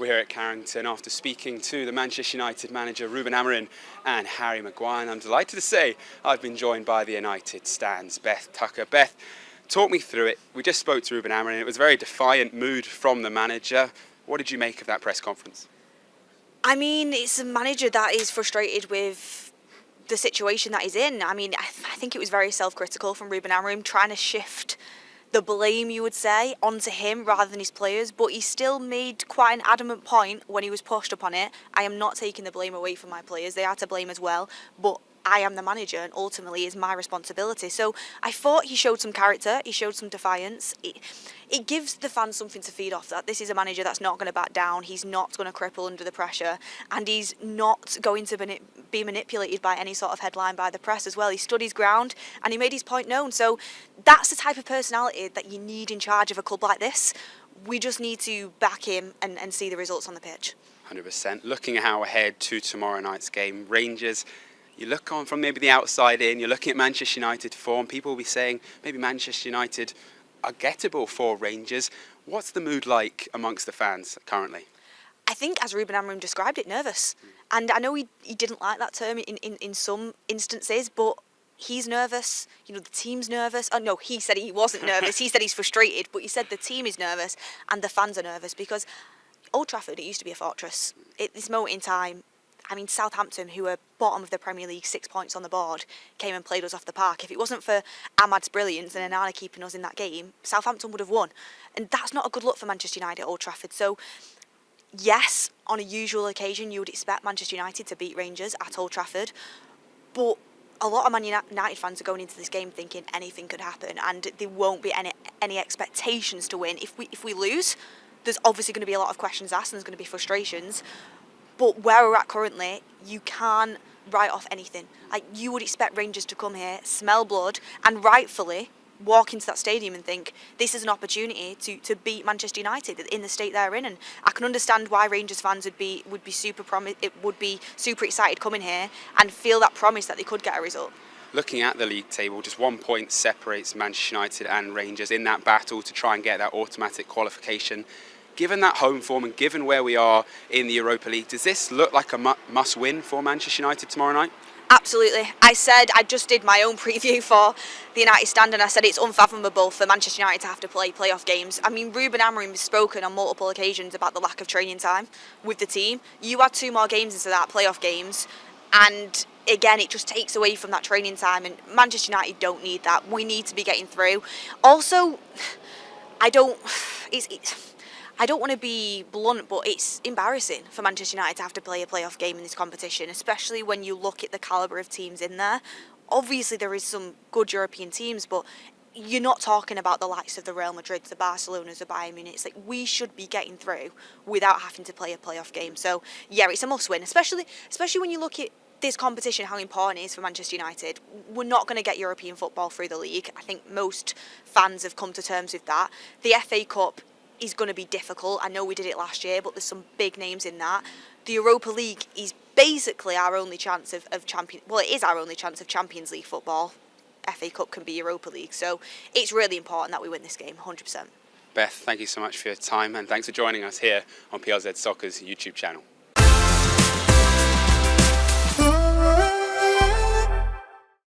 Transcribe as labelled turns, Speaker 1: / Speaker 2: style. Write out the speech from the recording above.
Speaker 1: We're here at Carrington after speaking to the Manchester United manager Ruben Amorim and Harry Maguire, and I'm delighted to say I've been joined by the United Stand's Beth Tucker. Beth, talk me through it. We just spoke to Ruben Amorim. It was a very defiant mood from the manager. What did you make of that press conference?
Speaker 2: I mean, it's a manager that is frustrated with the situation that he's in. I mean, I think it was very self-critical from Ruben Amorim, trying to shift the blame, you would say, onto him rather than his players, but he still made quite an adamant point when he was pushed upon it. I am not taking the blame away from my players. They are to blame as well, but I am the manager and ultimately it's my responsibility. So I thought he showed some character, he showed some defiance. It gives the fans something to feed off, that this is a manager that's not going to back down, he's not going to cripple under the pressure, and he's not going to be manipulated by any sort of headline by the press as well. He stood his ground and he made his point known. So that's the type of personality that you need in charge of a club like this. We just need to back him and see the results on the pitch.
Speaker 1: 100%. Looking how ahead to tomorrow night's game, Rangers. You look on from maybe the outside in, you're looking at Manchester United form, people will be saying maybe Manchester United are gettable for Rangers. What's the mood like amongst the fans currently?
Speaker 2: I think, as Ruben Amorim described it, nervous. And I know he didn't like that term in some instances, but he's nervous, you know, the team's nervous. Oh no, he said he wasn't nervous, he said he's frustrated, but he said the team is nervous and the fans are nervous because Old Trafford, it used to be a fortress. At this moment in time, I mean, Southampton, who are bottom of the Premier League, 6 points on the board, came and played us off the park. If it wasn't for Ahmad's brilliance and Onana keeping us in that game, Southampton would have won. And that's not a good look for Manchester United at Old Trafford. So, yes, on a usual occasion, you would expect Manchester United to beat Rangers at Old Trafford. But a lot of Man United fans are going into this game thinking anything could happen and there won't be any expectations to win. If we lose, there's obviously going to be a lot of questions asked and there's going to be frustrations. But where we're at currently, you can't write off anything. Like, you would expect Rangers to come here, smell blood, and rightfully walk into that stadium and think this is an opportunity to beat Manchester United in the state they're in. And I can understand why Rangers fans would be super excited coming here and feel that promise that they could get a result.
Speaker 1: Looking at the league table, just 1 point separates Manchester United and Rangers in that battle to try and get that automatic qualification. Given that home form and given where we are in the Europa League, does this look like a must-win for Manchester United tomorrow night?
Speaker 2: Absolutely. I just did my own preview for the United Stand and I said it's unfathomable for Manchester United to have to play playoff games. I mean, Ruben Amorim has spoken on multiple occasions about the lack of training time with the team. You add 2 more games into that, playoff games, and again, it just takes away from that training time, and Manchester United don't need that. We need to be getting through. Also, I don't want to be blunt, but it's embarrassing for Manchester United to have to play a playoff game in this competition, especially when you look at the calibre of teams in there. Obviously, there is some good European teams, but you're not talking about the likes of the Real Madrids, the Barcelonas, the Bayern Munich. It's like we should be getting through without having to play a playoff game. So, yeah, it's a must-win, especially when you look at this competition, how important it is for Manchester United. We're not going to get European football through the league. I think most fans have come to terms with that. The FA Cup is going to be difficult. I know we did it last year, but there's some big names in that. The Europa League is basically our only chance of it is our only chance of Champions League football. FA Cup can be Europa League, so it's really important that we win this game, 100%.
Speaker 1: Beth, thank you so much for your time and thanks for joining us here on PLZ Soccer's YouTube channel.